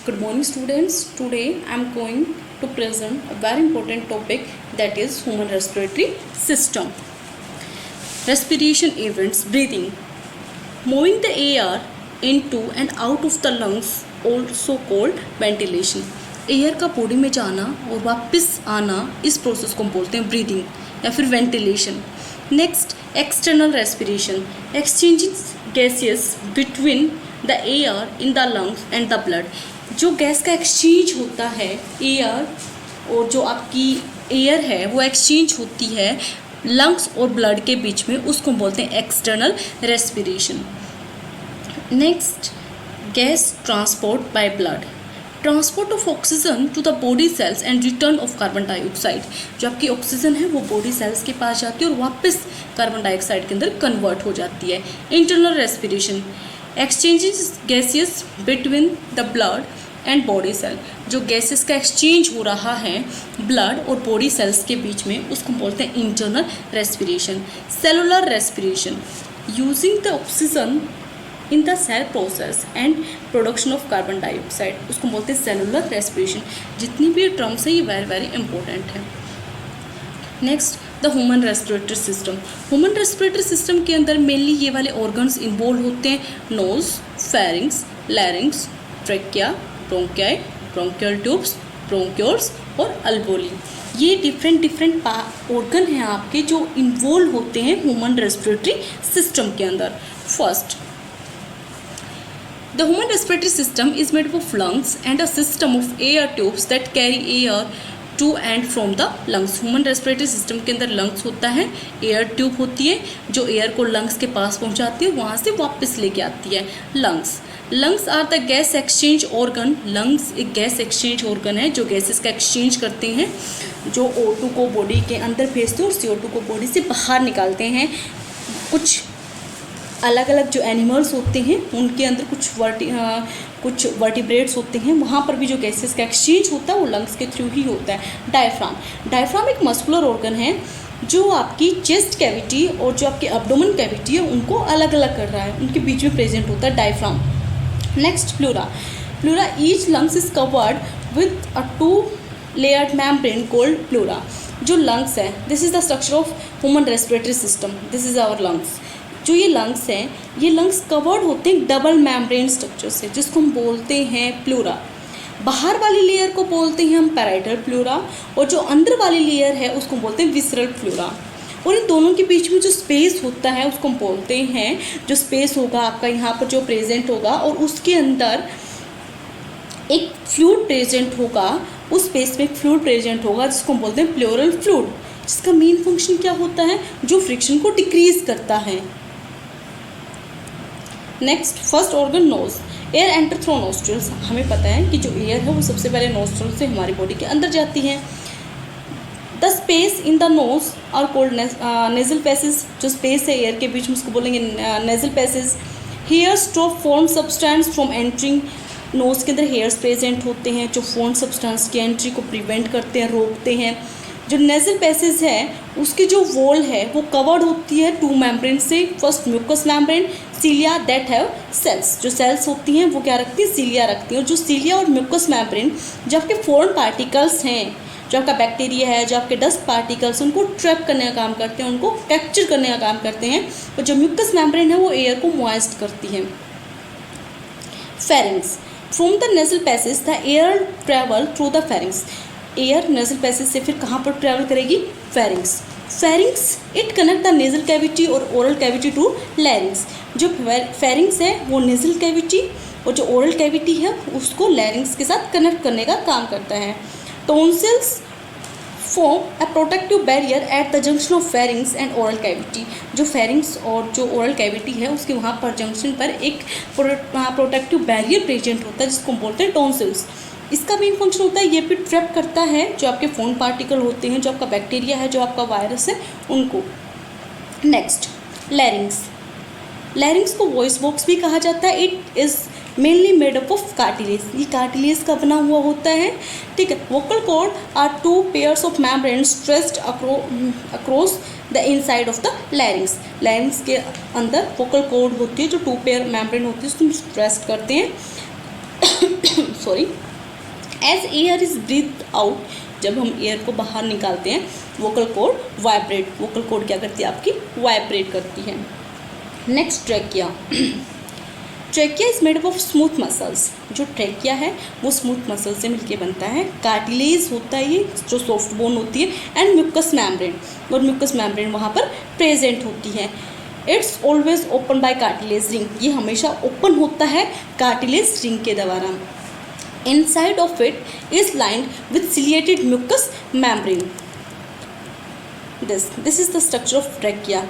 Good morning students. Today I am going to present a very important topic, that is human respiratory system. Respiration events, breathing. Moving the air into and out of the lungs also called ventilation. Air का body में जाना और वापस आना, इस process को बोलते हैं ब्रीदिंग या फिर ventilation. Next, external respiration, exchanging gases between the air in the lungs and the blood. जो गैस का एक्सचेंज होता है एयर और जो आपकी एयर है वो एक्सचेंज होती है लंग्स और ब्लड के बीच में, उसको बोलते हैं external respiration. Next, gas transport by blood, transport of oxygen to the body cells and return of carbon dioxide. जो आपकी ऑक्सीजन है वो बॉडी सेल्स के पास जाती है और वापस कार्बन डाइऑक्साइड के अंदर कन्वर्ट हो जाती है. Internal respiration, exchanges gases between the blood and body cell. जो गैसेस का एक्सचेंज हो रहा है ब्लड और बॉडी सेल्स के बीच में, उसको बोलते हैं internal respiration. Cellular respiration, using the oxygen in the cell process and production of carbon dioxide, उसको बोलते हैं सेलुलर रेस्पिरेशन. जितनी भी टर्म्स है ये वेरी वेरी इंपॉर्टेंट है. Next, the human respiratory system. Human respiratory system के अंदर मेनली ये वाले ऑर्गन्स इन्वॉल्व होते हैं: nose, pharynx, larynx, trachea, bronchi, bronchial tubes, bronchioles और अल्वोली. ये डिफरेंट ऑर्गन हैं आपके जो इन्वॉल्व होते हैं ह्यूमन रेस्पिरेटरी सिस्टम के अंदर. First, the human respiratory system is made up of lungs and a system of air tubes that carry air to and from the lungs. Human respiratory system के अंदर lungs होता है, air tube होती है जो air को lungs के पास पहुंचाती है, वहाँ से वापस लेके आती है lungs are the gas exchange organ. Lungs एक गैस एक्सचेंज ऑर्गन है जो गैसेस का एक्सचेंज करते हैं, जो O2 को बॉडी के अंदर भेजते हैं और CO2 को बॉडी से बाहर निकालते हैं. कुछ अलग अलग जो एनिमल्स होते हैं उनके अंदर कुछ वर्टिब्रेट्स होते हैं, वहाँ पर भी जो गैसेस का एक्सचेंज होता है वो लंग्स के थ्रू ही होता है. डायफ्राम एक मस्कुलर ऑर्गन है जो आपकी चेस्ट कैविटी और जो आपकी एब्डोमेन कैविटी है उनको अलग अलग कर रहा है, उनके बीच में प्रेजेंट होता है diaphragm. Next, pleura. Each lungs is covered with a 2 layered membrane called pleura. जो लंग्स है, this is the structure of human respiratory system. This is our lungs. जो ये लंग्स हैं, ये लंग्स कवर्ड होते हैं डबल मेम्ब्रेन स्ट्रक्चर से, जिसको हम बोलते हैं प्लूरा. बाहर वाली लेयर को बोलते हैं हम पैराइटल प्लूरा और जो अंदर वाली लेयर है उसको बोलते हैं विसरल प्लूरा. और इन दोनों के बीच में जो स्पेस होता है उसको हम बोलते हैं, जो स्पेस होगा आपका यहाँ पर जो प्रेजेंट होगा और उसके अंदर एक फ्लूइड प्रेजेंट होगा, उस स्पेस में एक फ्लूइड प्रेजेंट होगा जिसको हम बोलते हैं प्लूरल फ्लूइड. जिसका मेन फंक्शन क्या होता है? जो फ्रिक्शन को डिक्रीज करता है. Next, first organ nose. Air enter through nostrils. हमें पता है कि जो एयर है वो सबसे पहले नोस्ट्रल से हमारी बॉडी के अंदर जाती है. The space in the nose are called nasal passage. जो स्पेस है एयर के बीच में उसको बोलेंगे nasal passage. Hair stop form substance from entering. Nose के अंदर हेयर्स प्रेजेंट होते हैं जो फॉर्म सब्सटेंस की एंट्री को प्रिवेंट करते हैं, रोकते हैं. जो नेजल पैसेज है उसकी जो वॉल है वो कवर्ड होती है 2 मेम्ब्रेन से. First, mucous membrane, cilia that have cells. जो सेल्स होती हैं वो क्या रखती हैं? सीलिया रखती हैं. और जो सीलिया और म्यूकस मेम्ब्रेन जो आपके फॉरेन पार्टिकल्स हैं, जो आपका बैक्टीरिया है, जो आपके डस्ट पार्टिकल्स, उनको ट्रैप करने का काम करते हैं, उनको कैप्चर करने का काम करते हैं. और जो म्यूकस मेम्ब्रेन है वो एयर को मॉइस्ट करती है. Pharynx. From the nasal passage the air travel through the pharynx. Air nasal passage से फिर कहाँ पर ट्रैवल करेगी? Pharynx it connect the nasal cavity और ओरल कैविटी टू लैरिंग्स. जो फेरिंग्स है वो नेजल कैविटी और जो ओरल कैविटी है उसको लैरिंग्स के साथ कनेक्ट करने का काम करता है. Tonsils form a protective barrier at the junction of pharynx and oral cavity. जो फेरिंग्स और जो ओरल कैविटी है उसके वहाँ पर जंक्शन पर एक प्रोटेक्टिव बैरियर प्रेजेंट होता है जिसको बोलते हैं टॉन्सिल्स. इसका मेन फंक्शन होता है ये भी ट्रैप करता है जो आपके फॉरेन पार्टिकल होते हैं, जो आपका बैक्टीरिया है, जो आपका वायरस है, उनको. नेक्स्ट, लैरिंग्स को वॉइस बॉक्स भी कहा जाता है. It is mainly made up of cartilage. ये कार्टिलेज का बना हुआ होता है, ठीक है. Vocal cord are 2 pairs of membrane stressed across the inside of the larynx. Larynx के अंदर वोकल कॉर्ड होती है जो 2 पेयर मेम्ब्रेन होती है, उसको स्ट्रेस्ड करते हैं. Sorry, as air is breath out, जब हम एयर को बाहर निकालते हैं vocal cord vibrate, vocal cord क्या करती है आपकी, वाइब्रेट करती है। Next trachea. Trachea is made up of smooth muscles, जो ट्रैकिया है वो स्मूथ मसल से मिलके बनता है। कार्टिलेज होता है ये, जो सॉफ्ट बोन होती है, एंड म्यूकस मैम्ब्रेन, और म्यूकस मैम्ब्रेन वहाँ पर प्रेजेंट होती है। It's always open by cartilage ring, ये हमेशा ओपन होता है कार्टिलेज रिंग के द्वारा। Inside of it is lined with ciliated mucus membrane. This is the structure of trachea.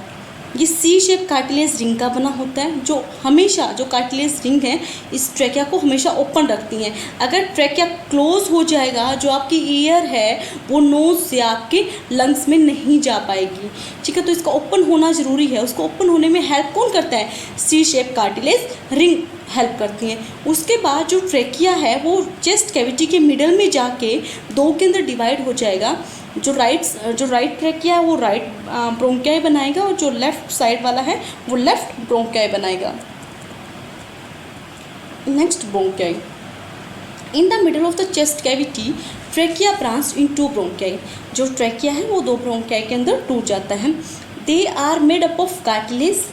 ये सी शेप कार्टिलेज रिंग का बना होता है, जो हमेशा, जो कार्टिलेज रिंग है इस ट्रैकिया को हमेशा ओपन रखती हैं। अगर ट्रैकिया क्लोज हो जाएगा, जो आपकी ईयर है वो नोज से आपके लंग्स में नहीं जा पाएगी, ठीक है। तो इसका ओपन होना ज़रूरी है। उसको ओपन होने में हेल्प कौन करता है, सी शेप कार्टिलेज रिंग हेल्प करती हैं। उसके बाद जो ट्रैकिया है वो चेस्ट कैविटी के मिडल में जाके दो के अंदर डिवाइड हो जाएगा। जो राइट ट्रैकिया है वो राइट ब्रोंकियाई बनाएगा, और जो लेफ्ट साइड वाला है वो लेफ्ट ब्रोंकियाई बनाएगा। Next bronchi. In the middle of the chest cavity trachea branch in to bronchi, जो ट्रैकिया है वो दो ब्रोंकियाई के अंदर टूट जाता है। They are made up of cartilage,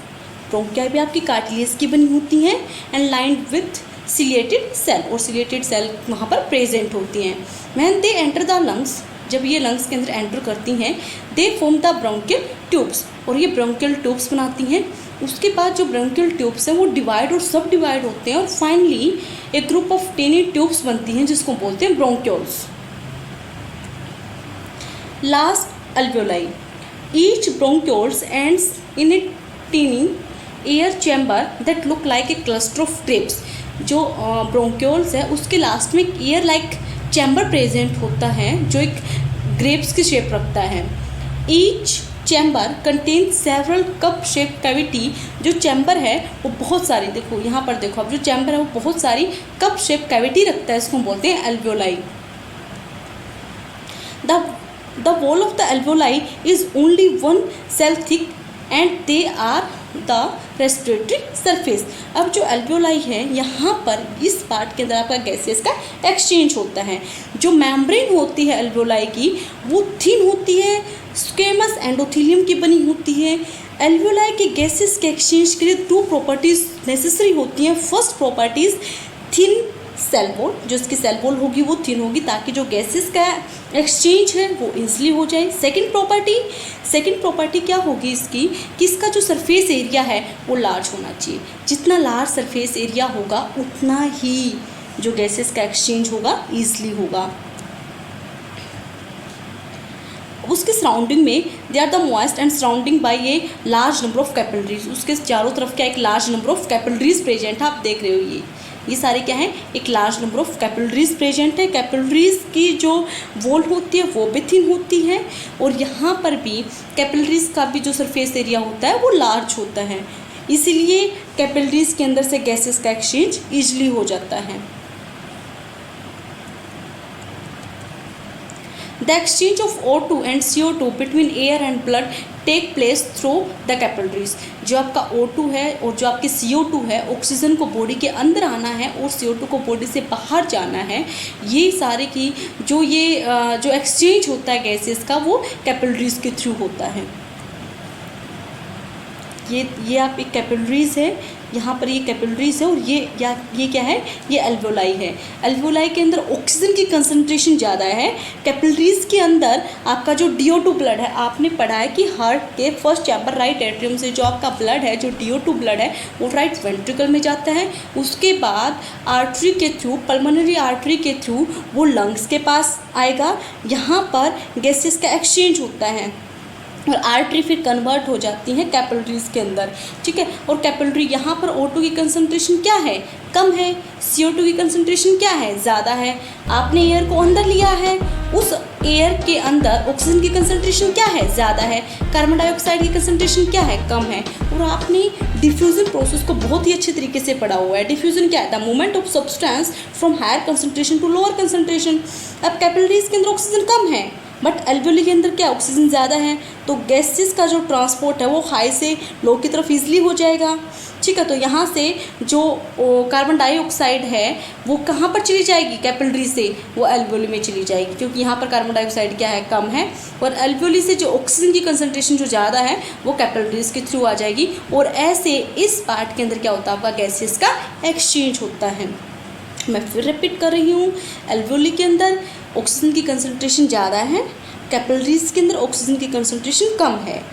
bronchi भी आपकी कार्टिलेज की बनी होती हैं, and lined with ciliated cell, और सिलिएटेड सेल वहाँ पर प्रेजेंट होती हैं। When they enter the lungs, जब ये लंग्स के अंदर एंटर करती हैं, they form the bronchial tubes, और ये ब्रोंकियल ट्यूब्स बनाती हैं। उसके बाद जो ब्रोंकियल ट्यूब्स हैं वो डिवाइड और सब डिवाइड होते हैं, और फाइनली एक ग्रुप ऑफ टेनी ट्यूब्स बनती हैं जिसको बोलते हैं bronchioles. Last alveoli. Each bronchioles ends in a tiny air chamber that look like a cluster of grapes, जो ब्रोंक्यूल्स है उसके लास्ट में एक ईयर लाइक चैम्बर प्रेजेंट होता है जो एक ग्रेप्स की शेप रखता है। Each chamber contain several cup shape cavity, जो चैम्बर है वो बहुत सारी, देखो यहाँ पर देखो अब, जो चैम्बर है वो बहुत सारी कप शेप कैविटी रखता है, इसको बोलते हैं alveoli. The wall of the alveoli is only one cell thick and they are the respiratory surface. अब जो एल्वियोलाई है यहाँ पर इस पार्ट के अंदर आपका गैसेस का एक्सचेंज होता है। जो मेम्ब्रेन होती है एल्वियोलाई की वो थिन होती है, स्क्वेमस एंडोथेलियम की बनी होती है। एल्वियोलाई के गैसेस के एक्सचेंज के लिए टू प्रॉपर्टीज़ नेसेसरी होती हैं। First properties thin cell wall, जो इसकी सेल वॉल होगी वो थिन होगी ताकि जो गैसेस का एक्सचेंज है वो ईजिली हो जाए। सेकंड प्रॉपर्टी क्या होगी इसकी, कि इसका जो सरफेस एरिया है वो लार्ज होना चाहिए। जितना लार्ज सरफेस एरिया होगा उतना ही जो गैसेस का एक्सचेंज होगा ईजिली होगा। उसके सराउंडिंग में they are the moist and surrounding by a large number of capillaries, उसके चारों तरफ क्या एक large number of capillaries present है। आप देख रहे हो ये सारे क्या हैं, एक large number of capillaries present है। कैपिलरीज की जो वॉल होती है वो भी थिन होती है, और यहाँ पर भी कैपिलरीज का भी जो सरफेस एरिया होता है वो लार्ज होता है, इसीलिए कैपिलरीज के अंदर से गैसेस का एक्सचेंज ईजिली हो जाता है। The exchange of O2 and CO2 between air and blood take place through the capillaries। जो आपका O2 है और जो आपकी CO2 है, ऑक्सीजन को बॉडी के अंदर आना है और CO2 को बॉडी से बाहर जाना है। ये सारे की जो एक्सचेंज होता है गैसेस का वो कैपिलरीज के थ्रू होता है। ये आप एक कैपिलरीज है, यहाँ पर ये कैपिलरीज है, और ये क्या है, ये एल्वियोलाई है। एल्वियोलाई के अंदर ऑक्सीजन की कंसंट्रेशन ज़्यादा है। कैपिलरीज के अंदर आपका जो DO2 ब्लड है, आपने पढ़ा है कि हार्ट के फर्स्ट चैम्बर राइट एट्रियम से जो आपका ब्लड है, जो DO2 ब्लड है वो राइट वेंट्रिकल में जाता है। उसके बाद आर्टरी के थ्रू, पल्मोनरी आर्टरी के थ्रू वो लंग्स के पास आएगा। यहाँ पर गैसेस का एक्सचेंज होता है और आर्टरी फिर कन्वर्ट हो जाती हैं कैपिलरीज के अंदर, ठीक है। और कैपिलरी यहाँ पर O2 की कंसंट्रेशन क्या है, कम है। CO2 की कंसंट्रेशन क्या है, ज़्यादा है। आपने एयर को अंदर लिया है, उस एयर के अंदर ऑक्सीजन की कंसंट्रेशन क्या है, ज़्यादा है। कार्बन डाइऑक्साइड की कंसंट्रेशन क्या है, कम है। और आपने डिफ्यूजन प्रोसेस को बहुत ही अच्छे तरीके से पढ़ा हुआ है। डिफ्यूजन क्या है, the movement of substance from higher concentration to lower concentration. अब कैपिलरीज के अंदर ऑक्सीजन कम है, बट एल्वियोली के अंदर क्या ऑक्सीजन ज़्यादा है, तो गैसेस का जो ट्रांसपोर्ट है वो हाई से लो की तरफ ईजिली हो जाएगा। ठीक है, तो यहाँ से जो कार्बन डाइऑक्साइड है वो कहाँ पर चली जाएगी, कैपिलरी से वो एल्वियोली में चली जाएगी, क्योंकि यहाँ पर कार्बन डाइऑक्साइड क्या है, कम है, और एल्वियोली से जो ऑक्सीजन की कंसंट्रेशन जो ज़्यादा है वो कैपिलरीज के थ्रू आ जाएगी। और ऐसे इस पार्ट के अंदर क्या होता है, आपका गैसेस का एक्सचेंज होता है। मैं फिर रिपीट कर रही हूँ, एल्वियोली के अंदर ऑक्सीजन की कंसंट्रेशन ज़्यादा है, कैपिलरीज के अंदर ऑक्सीजन की कंसंट्रेशन कम है,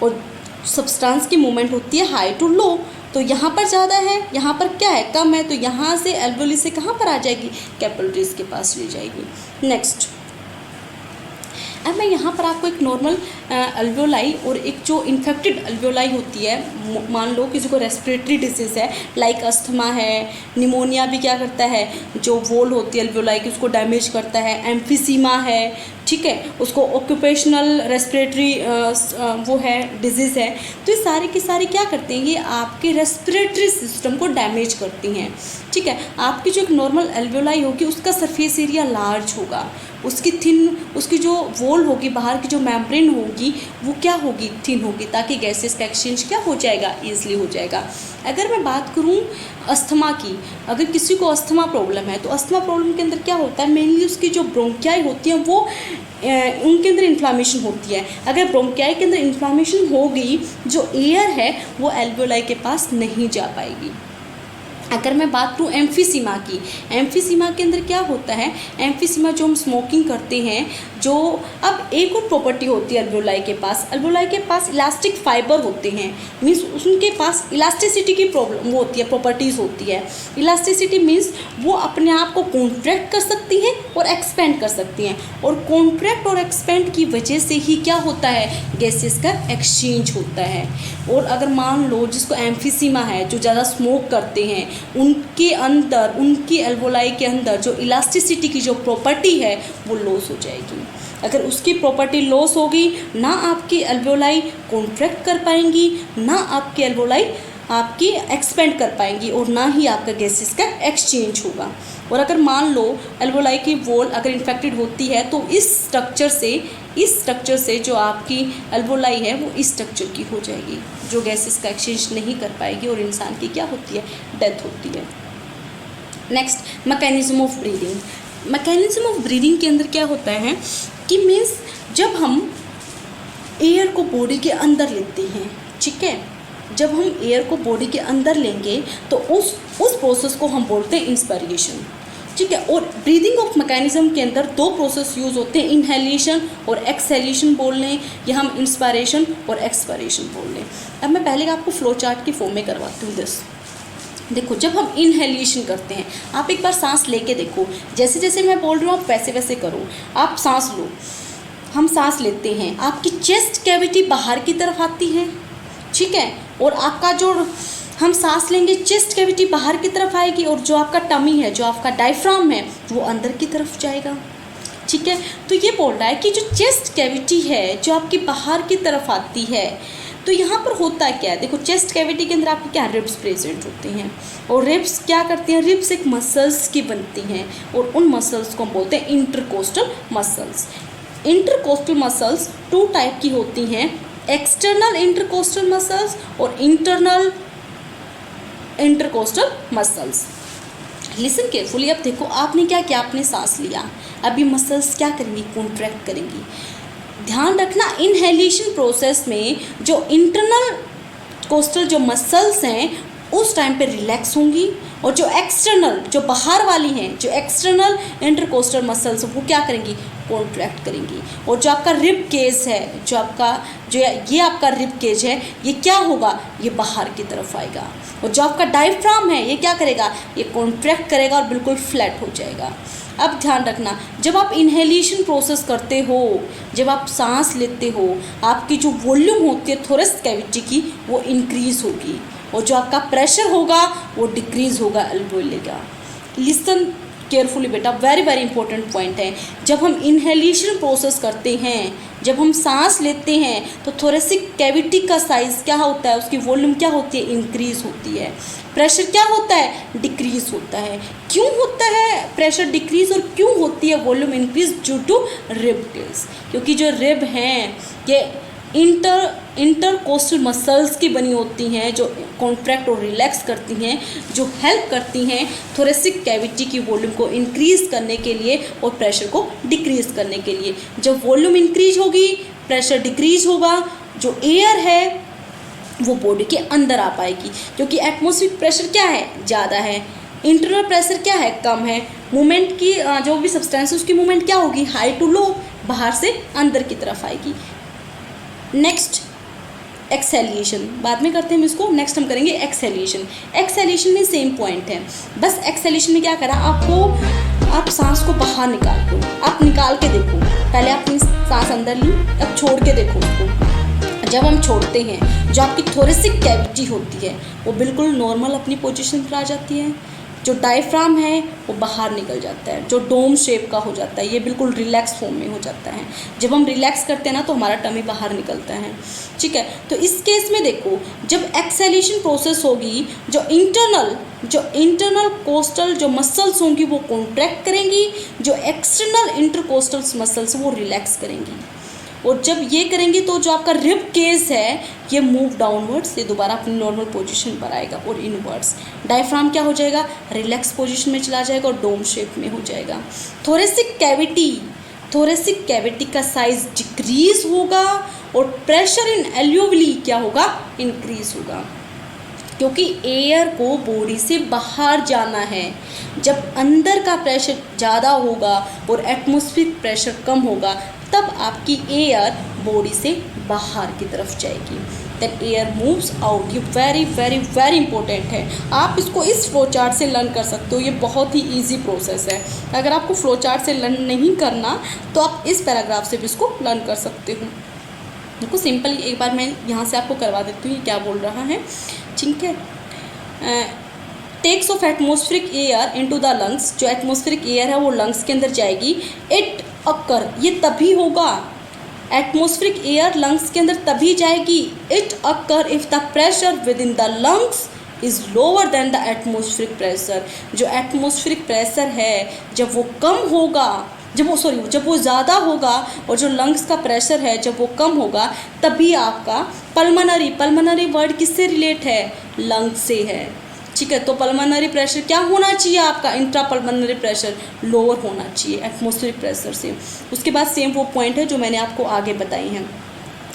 और सब्सटेंस की मूवमेंट होती है हाई टू लो। तो यहाँ पर ज़्यादा है, यहाँ पर क्या है, कम है, तो यहाँ से एल्वियोली से कहाँ पर आ जाएगी, कैपिलरीज के पास ले जाएगी। नेक्स्ट, अब मैं यहाँ पर आपको एक नॉर्मल अल्वियोलाई और एक जो इन्फेक्टेड अल्वियोलाई होती है, मान लो किसी को रेस्पिरेटरी डिजीज़ है, लाइक अस्थमा है, निमोनिया भी क्या करता है, जो वॉल होती है अल्वियोलाई की उसको डैमेज करता है, एम्फीसीमा है, ठीक है, उसको ऑक्यूपेशनल रेस्पिरेटरी वो है डिजीज़ है। तो ये सारे की सारी क्या करते हैं, ये आपके रेस्पिरेटरी सिस्टम को डैमेज करती हैं। ठीक है, आपकी जो एक नॉर्मल एल्वियोलाई होगी उसका सरफेस एरिया लार्ज होगा, उसकी उसकी जो वॉल होगी, बाहर की जो मेम्ब्रेन होगी वो क्या होगी, थिन होगी, ताकि गैसेस का एक्सचेंज क्या हो जाएगा, ईजिली हो जाएगा। अगर मैं बात करूं अस्थमा की, अगर किसी को अस्थमा प्रॉब्लम है तो अस्थमा प्रॉब्लम के अंदर क्या होता है, मेनली उसकी जो ब्रोंकियाई होती हैं वो उनके अंदर इन्फ्लामेशन होती है। अगर ब्रोंकियाई के अंदर इन्फ्लामेशन हो गई, जो एयर है वो एल्वियोलाई के पास नहीं जा पाएगी। अगर मैं बात करूँ एम्फीसीमा की, एम्फीसीमा के अंदर क्या होता है, एम्फीसीमा जो हम स्मोकिंग करते हैं, जो अब एक और प्रॉपर्टी होती है अल्वियोलाई के पास इलास्टिक फाइबर होते हैं, मीन्स उनके पास इलास्टिसिटी की प्रॉब्लम वो होती है, प्रॉपर्टीज़ होती है। इलास्टिसिटी मीन्स वो अपने आप को कॉन्ट्रैक्ट कर सकती है और एक्सपेंड कर सकती हैं, और कॉन्ट्रैक्ट और एक्सपेंड की वजह से ही क्या होता है, गैसेस का एक्सचेंज होता है। और अगर मान लो जिसको एम्फीसीमा है, जो ज़्यादा स्मोक करते हैं, उनके अंदर, उनकी एल्वियोलाई के अंदर जो इलास्टिसिटी की जो प्रॉपर्टी है वो लॉस हो जाएगी। अगर उसकी प्रॉपर्टी लॉस होगी, ना आपकी एल्वियोलाई कॉन्ट्रैक्ट कर पाएंगी, ना आपकी एल्वियोलाई आपकी एक्सपेंड कर पाएंगी, और ना ही आपका गैसेस का एक्सचेंज होगा। और अगर मान लो एल्वियोलाई की वॉल अगर इन्फेक्टेड होती है तो इस स्ट्रक्चर से जो आपकी एल्वियोलाई है वो इस स्ट्रक्चर की हो जाएगी, जो गैसेस का एक्सचेंज नहीं कर पाएगी, और इंसान की क्या होती है, डेथ होती है। Next, mechanism of breathing. Mechanism of breathing के अंदर क्या होता है कि मीन्स जब हम एयर को बॉडी के अंदर लेते हैं, ठीक है, जब हम एयर को बॉडी के अंदर लेंगे तो उस प्रोसेस को हम बोलते हैं इंस्पायरेशन। ठीक है, और ब्रीदिंग ऑफ मैकेनिज्म के अंदर दो प्रोसेस यूज़ होते हैं, इनहेलेशन और एक्सहेलेशन बोल लें, या हम इंस्पायरेशन और एक्सपायरेशन बोल लें। अब मैं पहले आपको फ्लो चार्ट की फॉर्म में करवाती हूँ दिस। देखो, जब हम इनहेलेशन करते हैं, आप एक बार सांस लेके देखो, जैसे जैसे मैं बोल रही हूँ आप वैसे वैसे करो। आप सांस लो, हम सांस लेते हैं, आपकी चेस्ट कैविटी बाहर की तरफ आती है, ठीक है, और आपका जो हम सांस लेंगे चेस्ट कैविटी बाहर की तरफ आएगी, और जो आपका टमी है, जो आपका डायफ्राम है, वो अंदर की तरफ जाएगा। ठीक है, तो ये बोल रहा है कि जो चेस्ट कैविटी है जो आपकी बाहर की तरफ आती है, तो यहाँ पर होता क्या है, देखो चेस्ट कैविटी के अंदर आपके क्या रिब्स प्रेजेंट होते हैं, और रिब्स क्या करती हैं, रिब्स एक मसल्स की बनती हैं, और उन मसल्स को हम बोलते हैं intercostal muscles. Intercostal muscles two type की होती हैं, एक्सटर्नल इंटरकोस्टल मसल्स और internal intercostal muscles. Listen carefully. अब देखो, आपने क्या किया, आपने सांस लिया, अभी मसल्स क्या करेंगी, कॉन्ट्रैक्ट करेंगी। ध्यान रखना, इनहेलेशन प्रोसेस में जो इंटरनल कोस्टल जो मसल्स हैं उस टाइम पे रिलैक्स होंगी, और जो एक्सटर्नल, जो बाहर वाली हैं, जो एक्सटर्नल इंटरकोस्टल मसल्स वो क्या करेंगी, कॉन्ट्रैक्ट करेंगी। और जो आपका रिब केज है, ये आपका रिब केज है, ये क्या होगा, ये बाहर की तरफ आएगा। और जो आपका डायफ्राम है, ये क्या करेगा, ये कॉन्ट्रैक्ट करेगा और बिल्कुल फ्लैट हो जाएगा। अब ध्यान रखना, जब आप इनहेलेशन प्रोसेस करते हो, जब आप सांस लेते हो, आपकी जो वॉल्यूम होती है थोरेसिक कैविटी की वो इंक्रीज होगी, और जो आपका प्रेशर होगा वो डिक्रीज होगा एल्वियोलाई का। लिसन केयरफुली बेटा, वेरी वेरी इंपॉर्टेंट पॉइंट है। जब हम इनहेलेशन प्रोसेस करते हैं, जब हम सांस लेते हैं तो थोरेसिक कैविटी का साइज क्या होता है, उसकी वॉल्यूम क्या होती है, इंक्रीज होती है। प्रेशर क्या होता है, डिक्रीज होता है। क्यों होता है प्रेशर डिक्रीज और क्यों होती है volume increase? Due to rib cage, क्योंकि जो रिब हैं ये इंटरकोस्टल मसल्स की बनी होती हैं, जो कॉन्ट्रैक्ट और रिलैक्स करती हैं, जो हेल्प करती हैं थोरेसिक कैविटी की वॉल्यूम को इंक्रीज करने के लिए और प्रेशर को डिक्रीज करने के लिए। जब वॉल्यूम इंक्रीज होगी, प्रेशर डिक्रीज होगा, जो एयर है वो बॉडी के अंदर आ पाएगी, क्योंकि एटमॉस्फेरिक प्रेशर क्या है, ज़्यादा है, इंटरनल प्रेशर क्या है, कम है। मूवमेंट की जो भी सब्सटेंस उसकी मूवमेंट क्या होगी, हाई टू लो, बाहर से अंदर की तरफ आएगी। नेक्स्ट एक्सेलिएशन, बाद में करते हैं हम इसको। नेक्स्ट हम करेंगे एक्सेलिएशन। एक्सेलिएशन में सेम पॉइंट है, बस एक्सेलिएशन में क्या करा आपको, आप सांस को बाहर निकाल दो, आप निकाल के देखो, पहले आपने सांस अंदर ली, अब छोड़ के देखो उसको। जब हम छोड़ते हैं, जो आपकी थोरेसिक कैविटी होती है वो बिल्कुल नॉर्मल अपनी पोजीशन पर आ जाती है, जो डायफ्राम है वो बाहर निकल जाता है, जो डोम शेप का हो जाता है, ये बिल्कुल रिलैक्स फॉर्म में हो जाता है। जब हम रिलैक्स करते हैं ना तो हमारा टमी बाहर निकलता है, ठीक है। तो इस केस में देखो, जब एक्सेलेशन प्रोसेस होगी, जो इंटरनल कोस्टल जो मसल्स होंगी वो कॉन्ट्रैक्ट करेंगी, जो एक्सटर्नल इंटरकोस्टल मसल्स वो रिलैक्स करेंगी। और जब ये करेंगे तो जो आपका रिब केस है ये मूव डाउनवर्ड्स, ये दोबारा अपनी नॉर्मल पोजीशन पर आएगा, और इनवर्ड्स डायफ्राम क्या हो जाएगा, रिलैक्स पोजीशन में चला जाएगा और डोम शेप में हो जाएगा। थोरेसिक कैविटी का साइज डिक्रीज होगा और प्रेशर इन एल्वियोली क्या होगा, इंक्रीज होगा, क्योंकि एयर को बॉडी से बाहर जाना है। जब अंदर का प्रेशर ज़्यादा होगा और एटमॉस्फेरिक प्रेशर कम होगा, तब आपकी एयर बॉडी से बाहर की तरफ जाएगी, देन एयर मूव्स आउट। ये वेरी वेरी वेरी इंपॉर्टेंट है, आप इसको इस फ्लो चार्ट से लर्न कर सकते हो, ये बहुत ही इजी प्रोसेस है। अगर आपको फ्लो चार्ट से लर्न नहीं करना तो आप इस पैराग्राफ से भी इसको लर्न कर सकते हो। देखो सिंपल, एक बार मैं यहाँ से आपको करवा देती हूँ ये क्या बोल रहा है, ठीक है। Takes off atmospheric air into the lungs, जो एटमॉस्फेरिक एयर है वो लंग्स के अंदर जाएगी। इट अकर, ये तभी होगा, एटमॉस्फेरिक एयर लंग्स के अंदर तभी जाएगी। It occur if the pressure with in the lungs is lower than the atmospheric pressure. जो एटमॉस्फेरिक प्रेशर है जब वो कम होगा, जब वो ज़्यादा होगा, और जो लंग्स का प्रेशर है जब वो कम होगा, तभी आपका पल्मोनरी वर्ड किससे रिलेट है, लंग्स से है, ठीक है। तो पल्मोनरी प्रेशर क्या होना चाहिए आपका, इंट्रा पल्मोनरी प्रेशर लोअर होना चाहिए एटमॉस्फेरिक प्रेशर से। उसके बाद सेम वो पॉइंट है जो मैंने आपको आगे बताई हैं।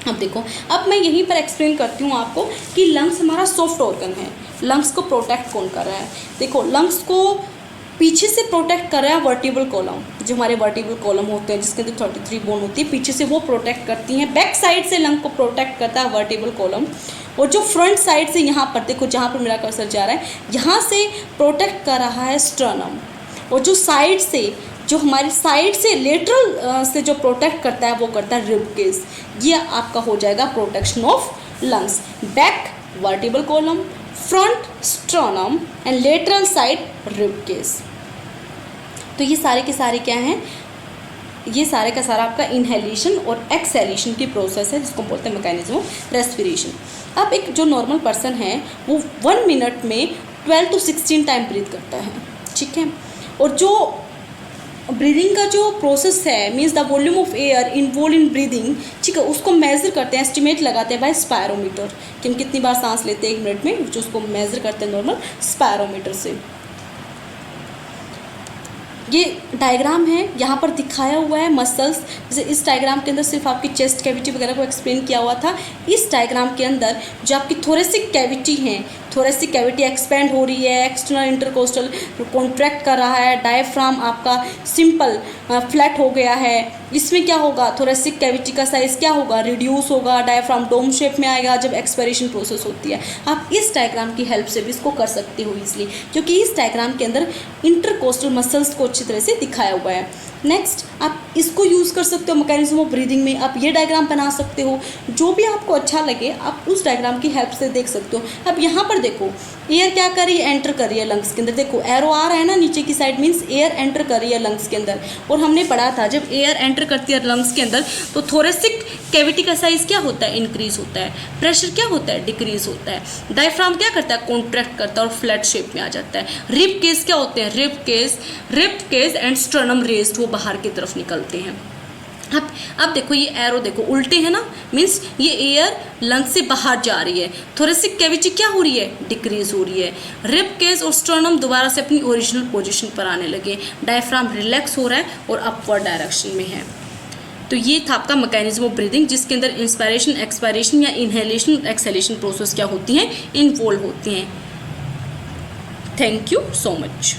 अब देखो, अब मैं यहीं पर एक्सप्लेन करती हूँ आपको कि लंग्स हमारा सॉफ्ट ऑर्गन है, लंग्स को प्रोटेक्ट कौन कर रहा है। देखो, लंग्स को पीछे से प्रोटेक्ट कर रहा है वर्टिब्रल कॉलम, जो हमारे वर्टिब्रल कॉलम होते हैं जिसके अंदर 33 बोन होती है, पीछे से वो प्रोटेक्ट करती हैं। बैक साइड से लंग को प्रोटेक्ट करता है वर्टिब्रल कॉलम, और जो फ्रंट साइड से यहाँ पर देखो, जहाँ पर मेरा कर्सर जा रहा है, यहाँ से प्रोटेक्ट कर रहा है स्टर्नम, और जो साइड से, जो हमारी साइड से लेटरल से जो प्रोटेक्ट करता है वो करता है रिब केस। ये आपका हो जाएगा protection of lungs. Back vertebral column, front sternum and lateral side rib cage. तो ये सारे के सारे क्या हैं, ये सारे का सारा आपका इनहेलेशन और एक्सहेलेशन की प्रोसेस है, जिसको बोलते हैं मैकेनिज्म ऑफ रेस्पिरेशन। अब एक जो नॉर्मल पर्सन है वो 1 मिनट में 12 to 16 टाइम ब्रीथ करता है, ठीक है। और जो ब्रीदिंग का जो प्रोसेस है, means the volume of air involve in breathing, ठीक है, उसको मेज़र करते हैं, एस्टिमेट लगाते हैं बाय स्पायरोमीटर, कि हम कितनी बार सांस लेते हैं 1 मिनट में, जो उसको मेज़र करते हैं नॉर्मल स्पायरोमीटर से। ये डायग्राम है, यहाँ पर दिखाया हुआ है मसल्स। जैसे इस डायग्राम के अंदर सिर्फ आपकी चेस्ट कैविटी वगैरह को एक्सप्लेन किया हुआ था। इस डायग्राम के अंदर जो आपकी थोरेसिक कैविटी है, थोरेसिक कैविटी एक्सपेंड हो रही है, एक्सटर्नल इंटरकोस्टल कॉन्ट्रैक्ट कर रहा है, डायफ्राम आपका सिंपल फ्लैट हो गया है। इसमें क्या होगा, थोरेसिक कैविटी का साइज़ क्या होगा, रिड्यूस होगा, डायफ्राम डोम शेप में आएगा जब एक्सपायरेशन प्रोसेस होती है। आप इस डायग्राम की हेल्प से भी इसको कर सकते हो इसलिए, क्योंकि इस डायग्राम के अंदर इंटरकोस्टल मसल्स को अच्छी तरह से दिखाया हुआ है। नेक्स्ट आप इसको यूज़ कर सकते हो मैकेनिज्म ऑफ ब्रीदिंग में, आप ये डायग्राम बना सकते हो, जो भी आपको अच्छा लगे आप उस डायग्राम की हेल्प से देख सकते हो। अब यहाँ पर देखो एयर क्या कर रही है, एंटर कर रही है लंग्स के अंदर, देखो एरो आ रहा है ना नीचे की साइड, मीन्स एयर एंटर कर रही है लंग्स के अंदर। और हमने पढ़ा था जब एयर एंटर करती है लंग्स के अंदर तो थोरेसिक कैविटी का साइज क्या होता है, इंक्रीज होता है, प्रेशर क्या होता है, डिक्रीज होता है, डायफ्राम क्या करता है, कॉन्ट्रैक्ट करता है और फ्लैट शेप में आ जाता है। रिब केस क्या होते हैं, rib cage and sternum raised, वो बाहर की तरफ निकलते हैं। अब देखो ये एरो देखो उल्टे है ना, मीन्स ये एयर लंग से बाहर जा रही है, थोरेसिक कैविटी क्या हो रही है, डिक्रीज हो रही है, रिब केस और स्टर्नम दोबारा से अपनी ओरिजिनल पोजीशन पर आने लगे, डायफ्राम रिलैक्स हो रहा है और अपवर्ड डायरेक्शन में है। तो ये था आपका मैकेनिज्म ऑफ ब्रीदिंग, जिसके अंदर इंस्पायरेशन, एक्सपायरेशन या इनहेलेशन, एक्सहेलेशन प्रोसेस क्या होती हैं, इन्वॉल्व होती हैं। Thank you so much.